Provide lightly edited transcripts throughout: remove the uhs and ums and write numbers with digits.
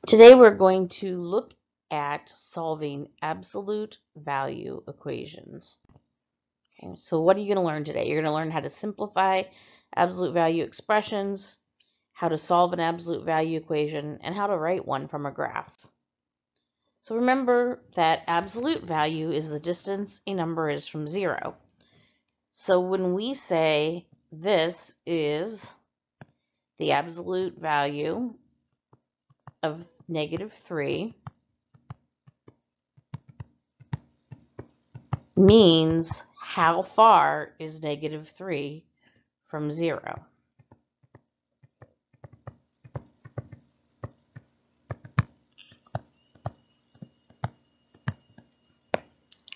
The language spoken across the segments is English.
Today we're going to look at solving absolute value equations. Okay, so what are you going to learn today? You're going to learn how to simplify absolute value expressions, how to solve an absolute value equation, and how to write one from a graph. So remember that absolute value is the distance a number is from zero. So when we say this is the absolute value of -3, means how far is -3 from 0?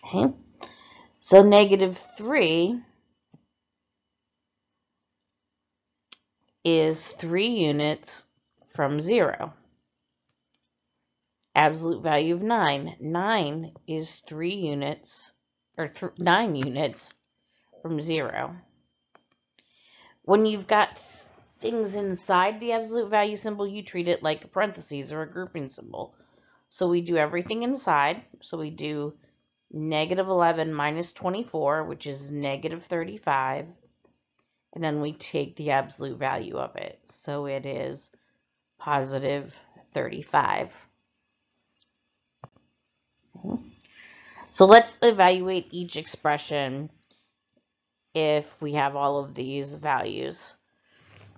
Okay, so -3 is 3 units from 0. Absolute value of 9. 9 is 3 units, or 9 units from 0. When you've got things inside the absolute value symbol, you treat it like a parentheses or a grouping symbol. So we do everything inside. So we do -11 minus 24, which is -35. And then we take the absolute value of it. So it is +35. So let's evaluate each expression if we have all of these values.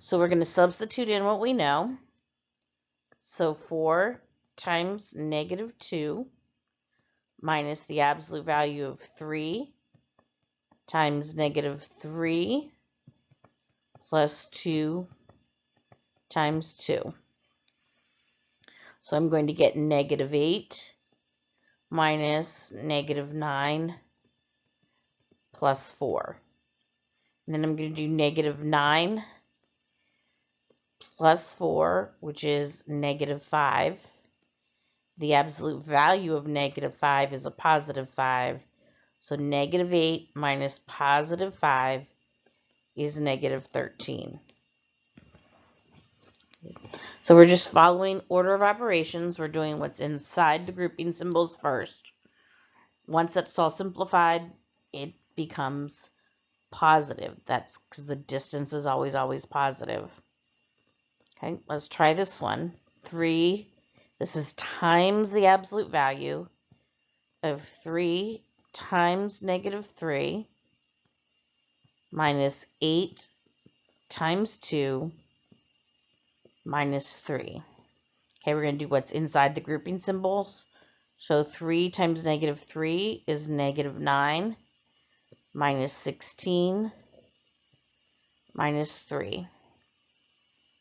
So we're going to substitute in what we know. So 4 times -2 minus the absolute value of 3 times -3 plus 2 times 2. So I'm going to get -8 minus -9 plus 4. And then I'm going to do -9 plus 4, which is -5. The absolute value of -5 is a +5. So -8 minus +5 is -13. So we're just following order of operations. We're doing what's inside the grouping symbols first. Once that's all simplified, it becomes positive. That's because the distance is always positive. Okay, let's try this one. 3, this is times the absolute value of 3 times -3 minus 8 times 2 minus 3. Okay, we're going to do what's inside the grouping symbols. So 3 times -3 is -9 minus 16 minus 3.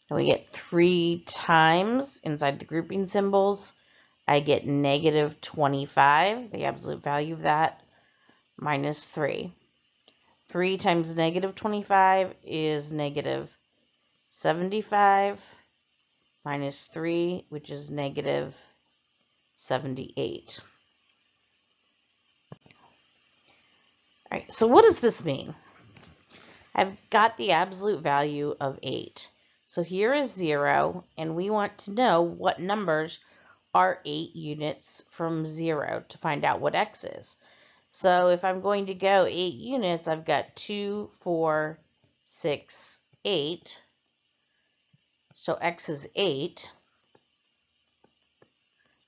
And we get 3 times inside the grouping symbols. I get -25, the absolute value of that, minus 3. 3 times -25 is -75 minus 3, which is -78. All right, so what does this mean? I've got the absolute value of 8. So here is 0, and we want to know what numbers are 8 units from 0 to find out what x is. So if I'm going to go 8 units, I've got 2, 4, 6, 8. So x is 8.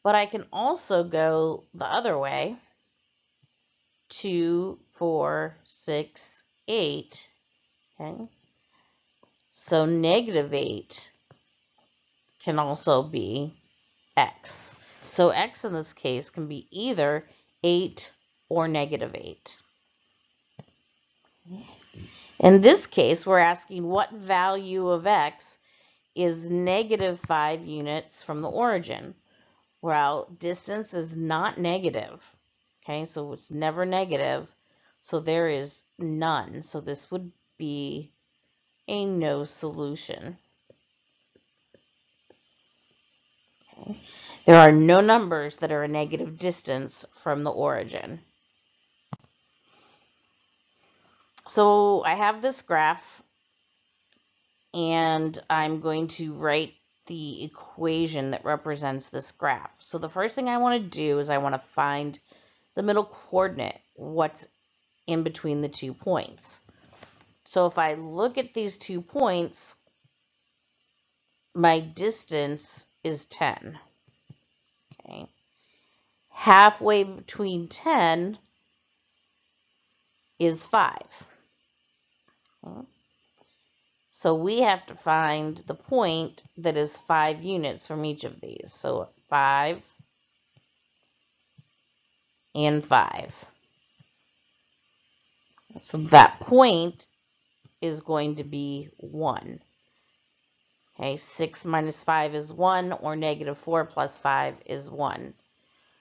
But I can also go the other way. 2, 4, 6, 8. Okay. So -8 can also be x. So x in this case can be either 8 or -8. In this case, we're asking what value of x is -5 units from the origin. Well, distance is not negative. Okay, so it's never negative. So there is none. So this would be a no solution. Okay. There are no numbers that are a negative distance from the origin. So I have this graph, and I'm going to write the equation that represents this graph. So the first thing I want to do is I want to find the middle coordinate, what's in between the 2 points. So if I look at these 2 points, my distance is 10. Okay. Halfway between 10 is 5. Okay. So we have to find the point that is 5 units from each of these. So 5 and 5. So that point is going to be 1. Okay, 6 minus 5 is 1, or negative 4 plus 5 is 1.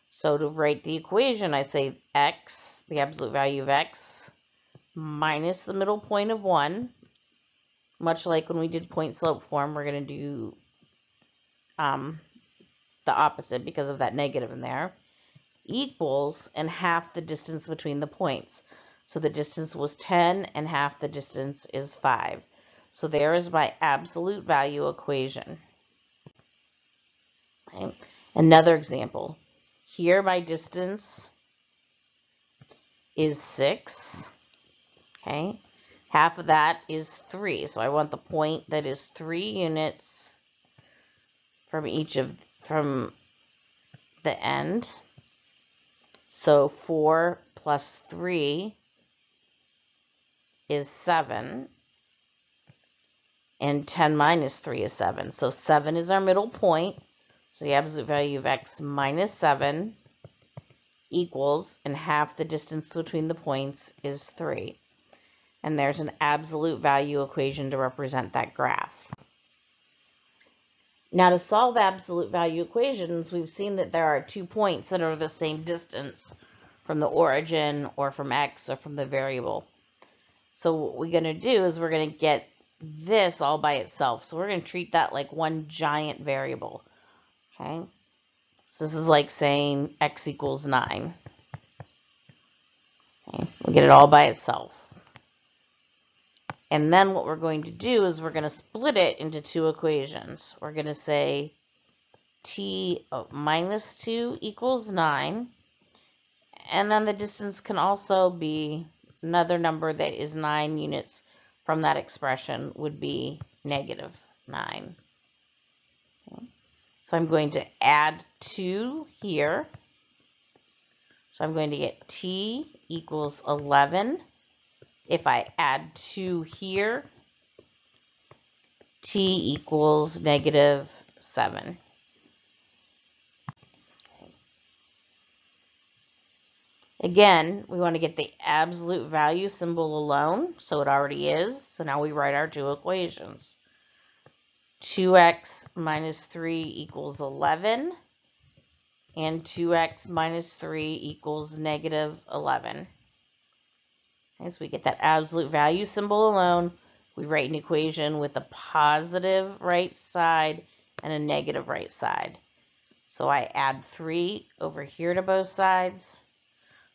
So to write the equation, I say x, the absolute value of x, minus the middle point of 1. Much like when we did point slope form, we're going to do the opposite because of that negative in there, equals and half the distance between the points. So the distance was 10 and half the distance is 5. So there is my absolute value equation. Okay. Another example. Here my distance is 6. Okay. Half of that is 3. So I want the point that is 3 units from the end. So 4 plus 3 is 7. And 10 minus 3 is 7. So 7 is our middle point. So the absolute value of x minus 7 equals, and half the distance between the points is 3. And there's an absolute value equation to represent that graph. Now to solve absolute value equations, we've seen that there are 2 points that are the same distance from the origin or from x or from the variable. So what we're going to do is we're going to get this all by itself. So we're going to treat that like one giant variable. Okay. So this is like saying x equals 9. Okay. We get it all by itself. And then what we're going to do is we're going to split it into 2 equations. We're going to say t minus 2 equals 9. And then the distance can also be another number that is 9 units from that expression would be negative 9. Okay. So I'm going to add 2 here. So I'm going to get t equals 11. If I add 2 here, t equals negative 7. Again, we want to get the absolute value symbol alone, so it already is. So now we write our 2 equations. 2x minus 3 equals 11, and 2x minus 3 equals negative 11. Okay, so we get that absolute value symbol alone. We write an equation with a positive right side and a negative right side. So I add 3 over here to both sides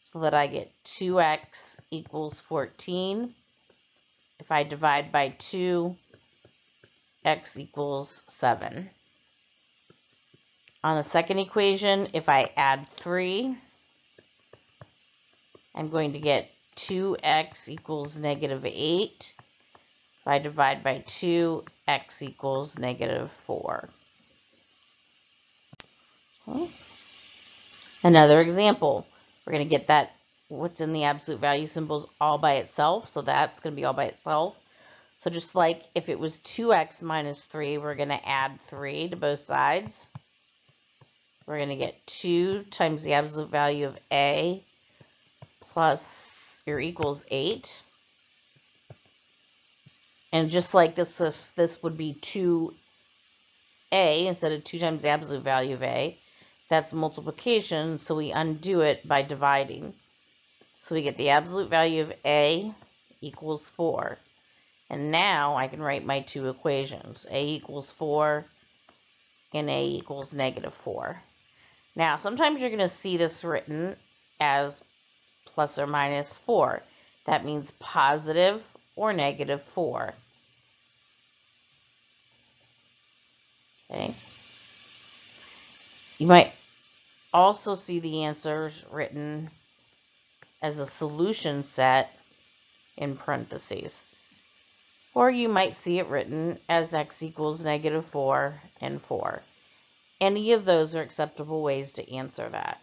so that I get 2x equals 14. If I divide by 2, x equals 7. On the second equation, if I add 3, I'm going to get 2x equals negative 8. If I divide by 2, x equals negative 4. Okay. Another example. We're going to get that what's in the absolute value symbols all by itself. So that's going to be all by itself. So just like if it was 2x minus 3, we're going to add 3 to both sides. We're going to get 2 times the absolute value of a plus or equals 8. And just like this, if this would be 2a instead of 2 times the absolute value of a, that's multiplication, so we undo it by dividing. So we get the absolute value of a equals 4. And now I can write my 2 equations. A equals 4 and a equals negative 4. Now, sometimes you're going to see this written as plus or minus 4. That means positive or negative 4. Okay. You might also see the answers written as a solution set in parentheses. Or you might see it written as x equals -4 and 4. Any of those are acceptable ways to answer that.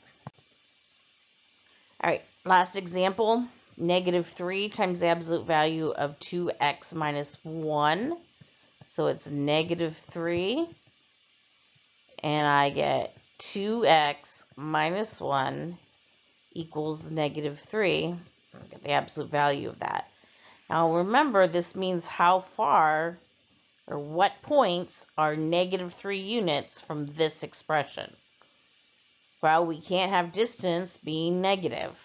All right, last example, -3 times the absolute value of 2x minus 1. So it's -3, and I get 2x minus 1 equals -3. I'll get the absolute value of that. Now remember, this means how far or what points are -3 units from this expression. Well, we can't have distance being negative.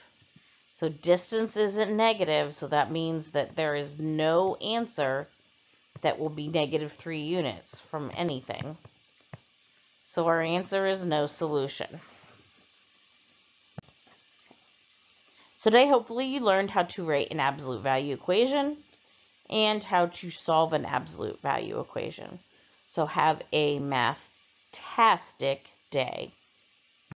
So distance isn't negative, so that means that there is no answer that will be -3 units from anything. So our answer is no solution. So today, hopefully you learned how to write an absolute value equation and how to solve an absolute value equation. So have a math-tastic day.